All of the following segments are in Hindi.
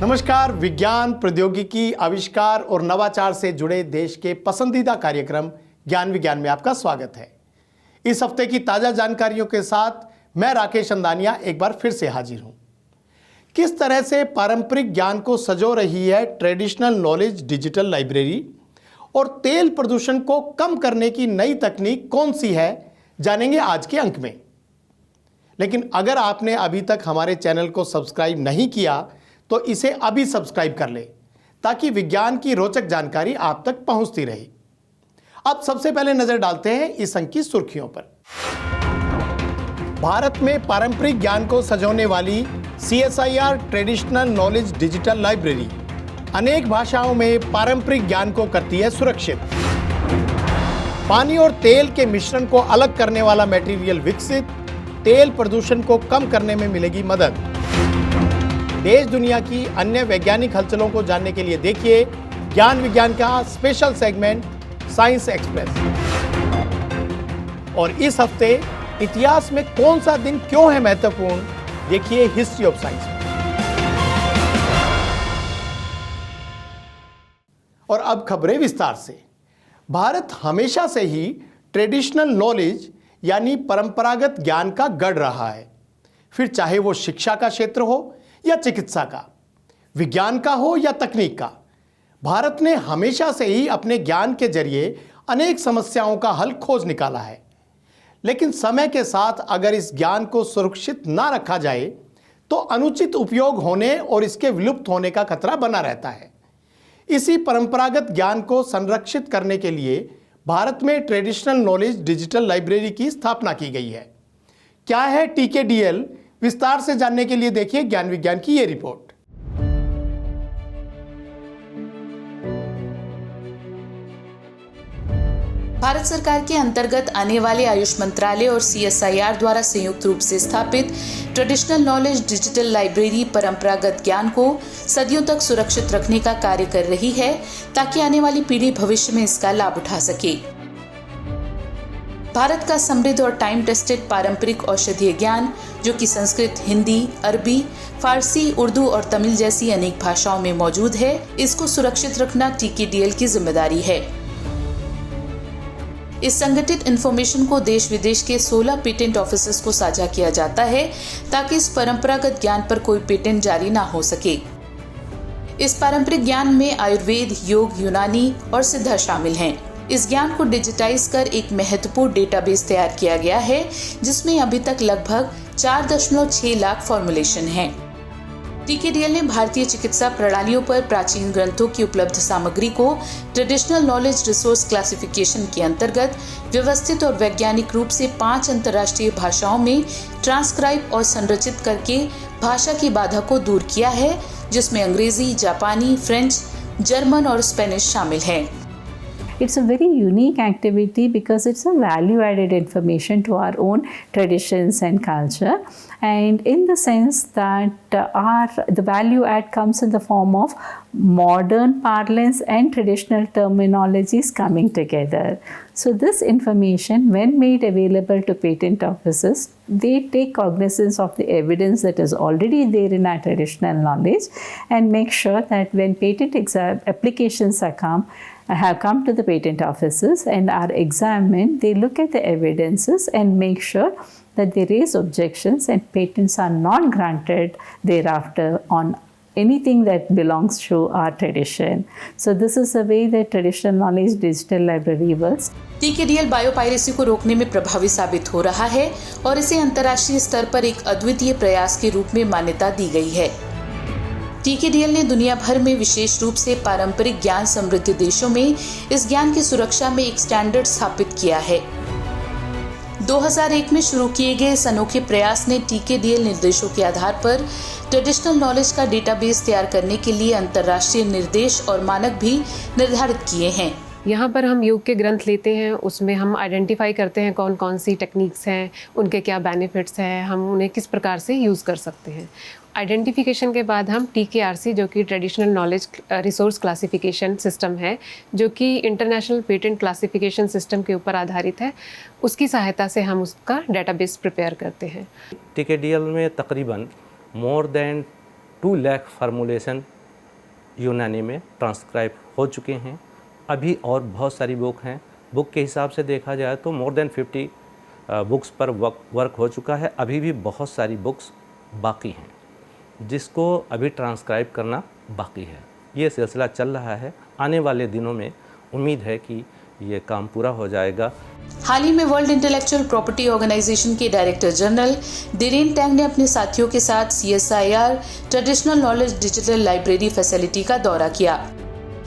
नमस्कार। विज्ञान, प्रौद्योगिकी, आविष्कार और नवाचार से जुड़े देश के पसंदीदा कार्यक्रम ज्ञान विज्ञान में आपका स्वागत है। इस हफ्ते की ताज़ा जानकारियों के साथ मैं राकेश अंदानिया एक बार फिर से हाजिर हूं। किस तरह से पारंपरिक ज्ञान को सजो रही है ट्रेडिशनल नॉलेज डिजिटल लाइब्रेरी और तेल प्रदूषण को कम करने की नई तकनीक कौन सी है, जानेंगे आज के अंक में। लेकिन अगर आपने अभी तक हमारे चैनल को सब्सक्राइब नहीं किया तो इसे अभी सब्सक्राइब कर ले ताकि विज्ञान की रोचक जानकारी आप तक पहुंचती रहे। अब सबसे पहले नजर डालते हैं इस अंक की सुर्खियों पर। भारत में पारंपरिक ज्ञान को सजोने वाली CSIR traditional knowledge digital library अनेक भाषाओं में पारंपरिक ज्ञान को करती है सुरक्षित। पानी और तेल के मिश्रण को अलग करने वाला मटेरियल विकसित, तेल प्रदूषण को कम करने में मिलेगी मदद। देश दुनिया की अन्य वैज्ञानिक हलचलों को जानने के लिए देखिए ज्ञान विज्ञान का स्पेशल सेगमेंट साइंस एक्सप्रेस। और इस हफ्ते इतिहास में कौन सा दिन क्यों है महत्वपूर्ण, देखिए हिस्ट्री ऑफ साइंस। और अब खबरें विस्तार से। भारत हमेशा से ही ट्रेडिशनल नॉलेज यानी परंपरागत ज्ञान का गढ़ रहा है, फिर चाहे वो शिक्षा का क्षेत्र हो या चिकित्सा का, विज्ञान का हो या तकनीक का। भारत ने हमेशा से ही अपने ज्ञान के जरिए अनेक समस्याओं का हल खोज निकाला है। लेकिन समय के साथ अगर इस ज्ञान को सुरक्षित ना रखा जाए तो अनुचित उपयोग होने और इसके विलुप्त होने का खतरा बना रहता है। इसी परंपरागत ज्ञान को संरक्षित करने के लिए भारत में ट्रेडिशनल नॉलेज डिजिटल लाइब्रेरी की स्थापना की गई है। क्या है TKDL, विस्तार से जानने के लिए देखिए ज्ञान विज्ञान की ये रिपोर्ट। भारत सरकार के अंतर्गत आने वाले आयुष मंत्रालय और CSIR द्वारा संयुक्त रूप से स्थापित ट्रेडिशनल नॉलेज डिजिटल लाइब्रेरी परंपरागत ज्ञान को सदियों तक सुरक्षित रखने का कार्य कर रही है ताकि आने वाली पीढ़ी भविष्य में इसका लाभ उठा सके। भारत का समृद्ध और टाइम टेस्टेड पारंपरिक औषधीय ज्ञान, जो कि संस्कृत, हिंदी, अरबी, फारसी, उर्दू और तमिल जैसी अनेक भाषाओं में मौजूद है, इसको सुरक्षित रखना TKDL की जिम्मेदारी है। इस संगठित इंफॉर्मेशन को देश विदेश के 16 पेटेंट ऑफिसर्स को साझा किया जाता है ताकि इस परंपरागत ज्ञान पर कोई पेटेंट जारी ना हो सके। इस पारंपरिक ज्ञान में आयुर्वेद, योग, यूनानी और सिद्धा शामिल हैं। इस ज्ञान को डिजिटाइज कर एक महत्वपूर्ण डेटाबेस तैयार किया गया है जिसमें अभी तक लगभग 4.6 लाख फॉर्मुलेशन हैं। TKDL ने भारतीय चिकित्सा प्रणालियों पर प्राचीन ग्रंथों की उपलब्ध सामग्री को ट्रेडिशनल नॉलेज रिसोर्स क्लासिफिकेशन के अंतर्गत व्यवस्थित और वैज्ञानिक रूप से 5 अंतर्राष्ट्रीय भाषाओं में ट्रांसक्राइब और संरचित करके भाषा की बाधा को दूर किया है, जिसमें अंग्रेजी, जापानी, फ्रेंच, जर्मन और स्पेनिश शामिल है। It's a very unique activity because it's a value-added information to our own traditions and culture, and in the sense that the value add comes in the form of modern parlance and traditional terminologies coming together. So this information, when made available to patent offices, they take cognizance of the evidence that is already there in our traditional knowledge and make sure that when patent applications have come to the patent offices and are examined, they look at the evidences and make sure that they raise objections and patents are not granted thereafter on anything that belongs to our tradition. So this is the way that traditional knowledge digital library works. TKDL biopiracy को रोकने में प्रभावी साबित हो रहा है और इसे अंतर्राष्ट्रीय स्तर पर एक अद्वितीय प्रयास के रूप में मान्यता दी गई है। TKDL ने दुनिया भर में विशेष रूप से पारंपरिक ज्ञान समृद्ध देशों में इस ज्ञान की सुरक्षा में एक स्टैंडर्ड स्थापित किया है। 2001 में शुरू किए गए इस अनोखे प्रयास ने TKDL निर्देशों के आधार पर ट्रेडिशनल नॉलेज का डेटाबेस तैयार करने के लिए अंतर्राष्ट्रीय निर्देश और मानक भी निर्धारित किए हैं। यहाँ पर हम योग के ग्रंथ लेते हैं, उसमें हम आइडेंटिफाई करते हैं कौन कौन सी टेक्निक्स हैं, उनके क्या बेनिफिट्स हैं, हम उन्हें किस प्रकार से यूज़ कर सकते हैं। आइडेंटिफिकेशन के बाद हम TKRC, जो कि traditional knowledge resource classification system है, जो कि इंटरनेशनल पेटेंट क्लासिफिकेशन सिस्टम के ऊपर आधारित है, उसकी सहायता से हम उसका डेटाबेस प्रिपेयर करते हैं। TKDL में तकरीबन मोर देन 2 लाख फार्मूलेशन यूनानी में ट्रांसक्राइब हो चुके हैं। अभी और बहुत सारी बुक हैं। बुक के हिसाब से देखा जाए तो मोर देन 50 बुक्स पर वर्क हो चुका है। अभी भी बहुत सारी बुक्स बाकी हैं जिसको अभी ट्रांसक्राइब करना बाकी है। ये सिलसिला चल रहा है। आने वाले दिनों में उम्मीद है कि ये काम पूरा हो जाएगा। हाल ही में वर्ल्ड इंटेलेक्चुअल प्रॉपर्टी ऑर्गेनाइजेशन के डायरेक्टर जनरल डिरेन टैंग ने अपने साथियों के साथ CSIR traditional knowledge digital library facility का दौरा किया।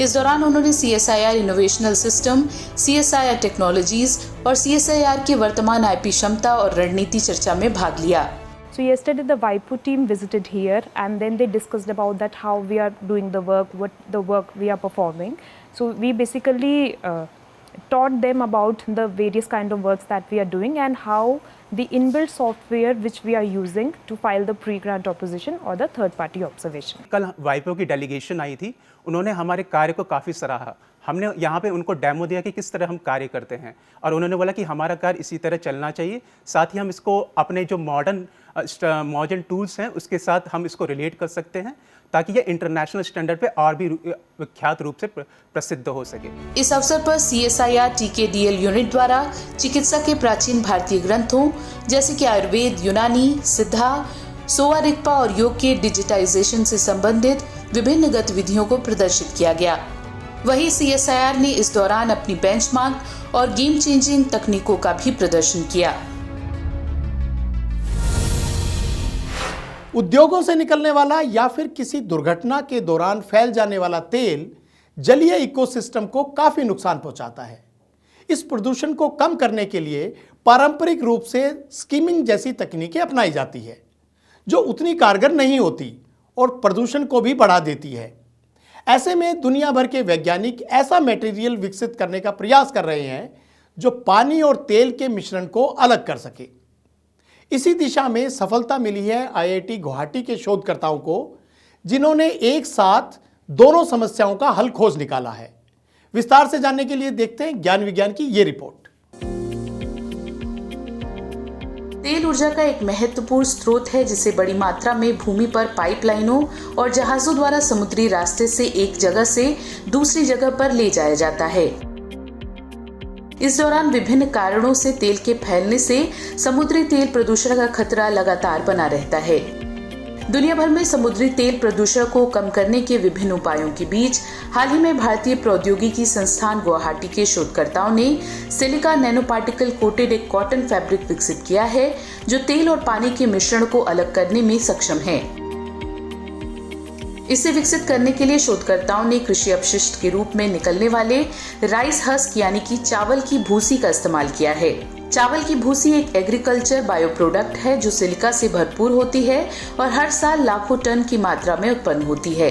इस दौरान उन्होंने CSIR इनोवेशनल सिस्टम, CSIR टेक्नोलॉजीज और CSIR की वर्तमान IP क्षमता और रणनीति चर्चा में भाग लिया। So yesterday the WIPO team visited here and then they discussed about that how we are doing the work, what the work we are performing. So we basically taught them about the various kind of works that we are doing and how the inbuilt software which we are using to file the pre-grant opposition or the third party observation. कल WIPO की डेलीगेशन आई थी, उन्होंने हमारे कार्य को काफ़ी सराहा। हमने यहाँ पे उनको डेमो दिया कि किस तरह हम कार्य करते हैं और उन्होंने बोला कि हमारा कार्य इसी तरह चलना चाहिए। साथ ही हम इसको अपने जो मॉडर्न टूल्स हैं उसके साथ हम इसको रिलेट कर सकते हैं ताकि ये इंटरनेशनल स्टैंडर्ड पे और भी विख्यात रूप से प्रसिद्ध हो सके। इस अवसर पर CSIR TKDL यूनिट द्वारा चिकित्सा के प्राचीन भारतीय ग्रंथों जैसे कि आयुर्वेद, यूनानी, सिद्धा, सोवा रिगपा और योग के डिजिटाइजेशन से संबंधित विभिन्न गतिविधियों को प्रदर्शित किया गया। वहीं CSIR ने इस दौरान अपनी बेंचमार्क और गेम चेंजिंग तकनीकों का भी प्रदर्शन किया। उद्योगों से निकलने वाला या फिर किसी दुर्घटना के दौरान फैल जाने वाला तेल जलीय इकोसिस्टम को काफी नुकसान पहुंचाता है। इस प्रदूषण को कम करने के लिए पारंपरिक रूप से स्कीमिंग जैसी तकनीकें अपनाई जाती है जो उतनी कारगर नहीं होती और प्रदूषण को भी बढ़ा देती है। ऐसे में दुनिया भर के वैज्ञानिक ऐसा मटेरियल विकसित करने का प्रयास कर रहे हैं जो पानी और तेल के मिश्रण को अलग कर सके। इसी दिशा में सफलता मिली है IIT गुवाहाटी के शोधकर्ताओं को, जिन्होंने एक साथ दोनों समस्याओं का हल खोज निकाला है। विस्तार से जानने के लिए देखते हैं ज्ञान विज्ञान की ये रिपोर्ट। तेल ऊर्जा का एक महत्वपूर्ण स्रोत है जिसे बड़ी मात्रा में भूमि पर पाइपलाइनों और जहाजों द्वारा समुद्री रास्ते से एक जगह से दूसरी जगह पर ले जाया जाता है। इस दौरान विभिन्न कारणों से तेल के फैलने से समुद्री तेल प्रदूषण का खतरा लगातार बना रहता है। दुनिया भर में समुद्री तेल प्रदूषण को कम करने के विभिन्न उपायों के बीच हाल ही में भारतीय प्रौद्योगिकी संस्थान गुवाहाटी के शोधकर्ताओं ने सिलिका नैनो पार्टिकल कोटेड एक कॉटन फैब्रिक विकसित किया है जो तेल और पानी के मिश्रण को अलग करने में सक्षम है। इसे विकसित करने के लिए शोधकर्ताओं ने कृषि अपशिष्ट के रूप में निकलने वाले राइस हस्क यानी कि चावल की भूसी का इस्तेमाल किया है। चावल की भूसी एक एग्रीकल्चर बायो प्रोडक्ट है जो सिलिका से भरपूर होती है और हर साल लाखों टन की मात्रा में उत्पन्न होती है।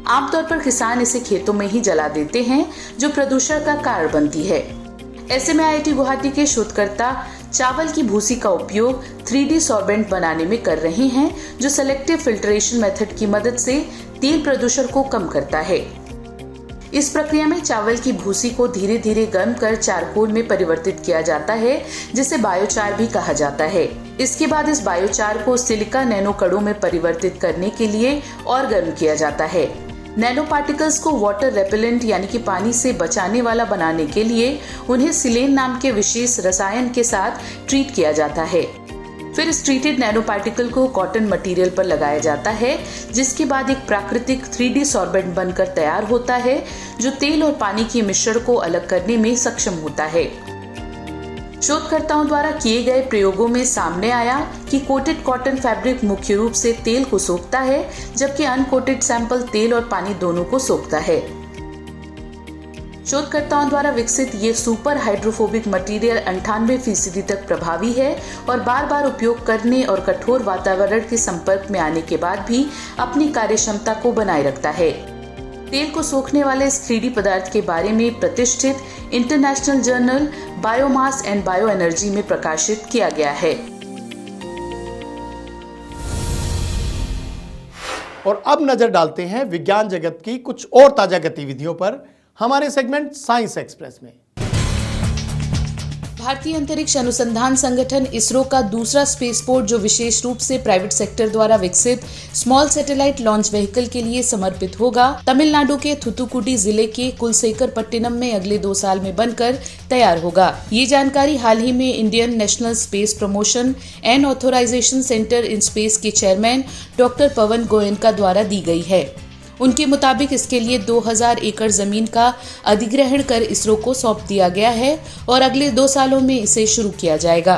आमतौर पर किसान इसे खेतों में ही जला देते हैं जो प्रदूषण का कारण बनती है। ऐसे में IIT गुवाहाटी के शोधकर्ता चावल की भूसी का उपयोग 3D सॉर्बेंट बनाने में कर रहे हैं जो सेलेक्टिव फिल्ट्रेशन मेथड की मदद से तेल प्रदूषण को कम करता है। इस प्रक्रिया में चावल की भूसी को धीरे धीरे गर्म कर चारकोल में परिवर्तित किया जाता है जिसे बायोचार भी कहा जाता है। इसके बाद इस बायोचार को सिलिका नैनो कणों में परिवर्तित करने के लिए और गर्म किया जाता है। नैनो पार्टिकल्स को वाटर रेपेलेंट यानी कि पानी से बचाने वाला बनाने के लिए उन्हें सिलेन नाम के विशेष रसायन के साथ ट्रीट किया जाता है। फिर इस ट्रीटेड नैनो पार्टिकल को कॉटन मटेरियल पर लगाया जाता है जिसके बाद एक प्राकृतिक 3D सॉर्बेंट बनकर तैयार होता है जो तेल और पानी के मिश्रण को अलग करने में सक्षम होता है। शोधकर्ताओं द्वारा किए गए प्रयोगों में सामने आया कि कोटेड कॉटन फैब्रिक मुख्य रूप से तेल को सोखता है जबकि अनकोटेड सैंपल तेल और पानी दोनों को सोखता है। शोधकर्ताओं द्वारा विकसित ये सुपर हाइड्रोफोबिक मटेरियल 98% तक प्रभावी है और बार बार उपयोग करने और कठोर वातावरण के संपर्क में आने के बाद भी अपनी कार्यक्षमता को बनाए रखता है। तेल को सोखने वाले इस 3D पदार्थ के बारे में प्रतिष्ठित international journal biomass and bio energy में प्रकाशित किया गया है। और अब नजर डालते हैं विज्ञान जगत की कुछ और ताजा गतिविधियों पर हमारे सेगमेंट साइंस एक्सप्रेस में। भारतीय अंतरिक्ष अनुसंधान संगठन इसरो का दूसरा स्पेसपोर्ट, जो विशेष रूप से प्राइवेट सेक्टर द्वारा विकसित स्मॉल सैटेलाइट लॉन्च व्हीकल के लिए समर्पित होगा, तमिलनाडु के थुथुकुडी जिले के कुलशेखरपट्टिनम में अगले 2 साल में बनकर तैयार होगा। ये जानकारी हाल ही में Indian National Space Promotion and Authorisation Centre in space के चेयरमैन डॉक्टर पवन गोयनका द्वारा दी गई है। उनके मुताबिक इसके लिए 2000 एकड़ जमीन का अधिग्रहण कर इसरो को सौंप दिया गया है और अगले 2 सालों में इसे शुरू किया जाएगा।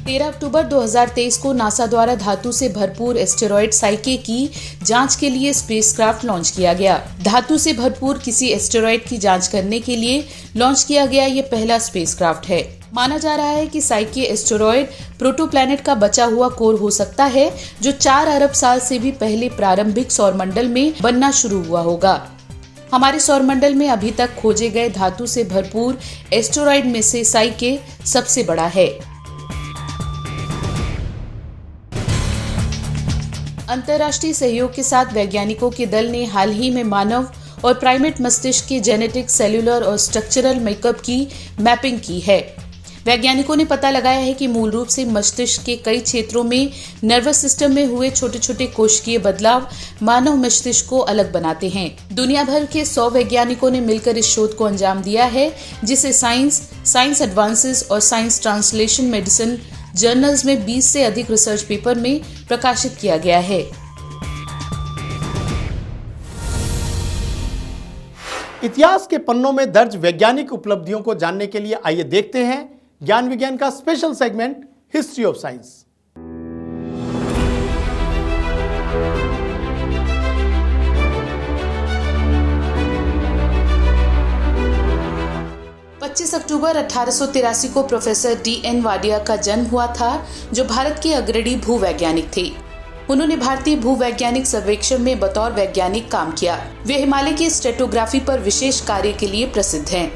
13 अक्टूबर 2023 को नासा द्वारा धातु से भरपूर एस्टेरॉयड साइके की जांच के लिए स्पेसक्राफ्ट लॉन्च किया गया। धातु से भरपूर किसी एस्टेरॉयड की जांच करने के लिए लॉन्च किया गया ये पहला स्पेसक्राफ्ट है। माना जा रहा है कि साइके एस्टेरॉयड प्रोटोप्लैनेट का बचा हुआ कोर हो सकता है, जो 4 अरब साल से भी पहले प्रारंभिक सौरमंडल में बनना शुरू हुआ होगा। हमारे सौरमंडल में अभी तक खोजे गए धातु से भरपूर एस्टेरॉयड में से साइके सबसे बड़ा है। अंतर्राष्ट्रीय सहयोग के साथ वैज्ञानिकों के दल ने हाल ही में मानव और प्राइमेट मस्तिष्क के जेनेटिक, सेल्यूलर और स्ट्रक्चरल मेकअप की मैपिंग की है। वैज्ञानिकों ने पता लगाया है कि मूल रूप से मस्तिष्क के कई क्षेत्रों में नर्वस सिस्टम में हुए छोटे छोटे कोशिकीय बदलाव मानव मस्तिष्क को अलग बनाते हैं। दुनिया भर के 100 वैज्ञानिकों ने मिलकर इस शोध को अंजाम दिया है, जिसे साइंस एडवांसेस और साइंस ट्रांसलेशन मेडिसिन जर्नल्स में 20 से अधिक रिसर्च पेपर में प्रकाशित किया गया है। इतिहास के पन्नों में दर्ज वैज्ञानिक उपलब्धियों को जानने के लिए आइए देखते हैं ज्ञान विज्ञान का special segment history of science. अक्टूबर 1883 को प्रोफेसर D.N. वाडिया का जन्म हुआ था, जो भारत के अग्रणी भूवैज्ञानिक थे। उन्होंने भारतीय भूवैज्ञानिक सर्वेक्षण में बतौर वैज्ञानिक काम किया। वे हिमालय की स्ट्रेटोग्राफी पर विशेष कार्य के लिए प्रसिद्ध हैं।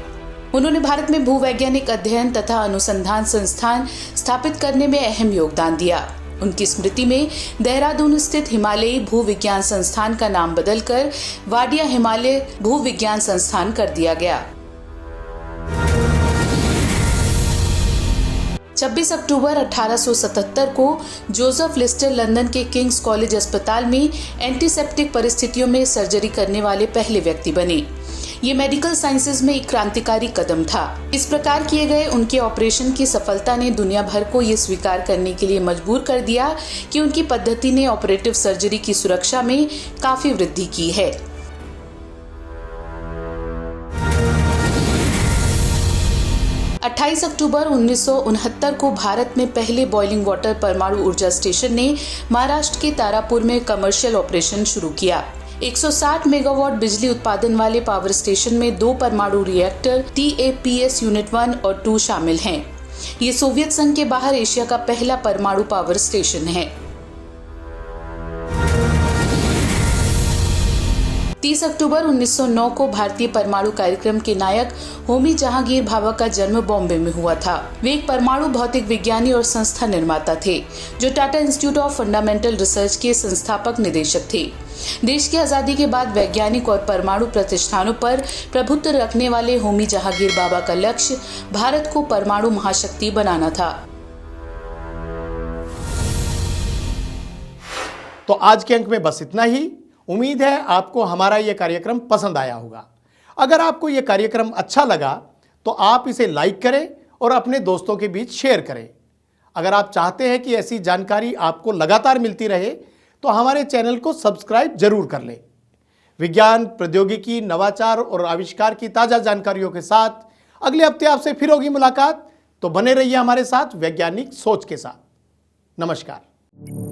उन्होंने भारत में भूवैज्ञानिक अध्ययन तथा अनुसंधान संस्थान स्थापित करने में अहम योगदान दिया। उनकी स्मृति में देहरादून स्थित हिमालयी भूविज्ञान संस्थान का नाम बदलकर वाडिया हिमालय भूविज्ञान संस्थान कर दिया गया। 26 अक्टूबर 1877 को जोसेफ लिस्टर लंदन के किंग्स कॉलेज अस्पताल में एंटीसेप्टिक परिस्थितियों में सर्जरी करने वाले पहले व्यक्ति बने। ये मेडिकल साइंसेज में एक क्रांतिकारी कदम था। इस प्रकार किए गए उनके ऑपरेशन की सफलता ने दुनिया भर को ये स्वीकार करने के लिए मजबूर कर दिया कि उनकी पद्धति ने ऑपरेटिव सर्जरी की सुरक्षा में काफी वृद्धि की है। 28 अक्टूबर 1969 को भारत में पहले बॉइलिंग वाटर परमाणु ऊर्जा स्टेशन ने महाराष्ट्र के तारापुर में कमर्शियल ऑपरेशन शुरू किया। 160 मेगावाट बिजली उत्पादन वाले पावर स्टेशन में 2 परमाणु रिएक्टर TAPS यूनिट 1 और 2 शामिल हैं। ये सोवियत संघ के बाहर एशिया का पहला परमाणु पावर स्टेशन है। 30 अक्टूबर 1909 को भारतीय परमाणु कार्यक्रम के नायक होमी जहांगीर भाभा का जन्म बॉम्बे में हुआ था। वे एक परमाणु भौतिक विज्ञानी और संस्था निर्माता थे, जो Tata institute of fundamental research के संस्थापक निदेशक थे। देश की आजादी के बाद वैज्ञानिक और परमाणु प्रतिष्ठानों पर प्रभुत्व रखने वाले होमी जहांगीर भाभा का लक्ष्य भारत को परमाणु महाशक्ति बनाना था। तो आज के अंक में बस इतना ही। उम्मीद है आपको हमारा यह कार्यक्रम पसंद आया होगा। अगर आपको यह कार्यक्रम अच्छा लगा तो आप इसे लाइक करें और अपने दोस्तों के बीच शेयर करें। अगर आप चाहते हैं कि ऐसी जानकारी आपको लगातार मिलती रहे तो हमारे चैनल को सब्सक्राइब जरूर कर लें। विज्ञान, प्रौद्योगिकी, नवाचार और आविष्कार की ताज़ा जानकारियों के साथ अगले हफ्ते आपसे फिर होगी मुलाकात। तो बने रहिए हमारे साथ वैज्ञानिक सोच के साथ। नमस्कार।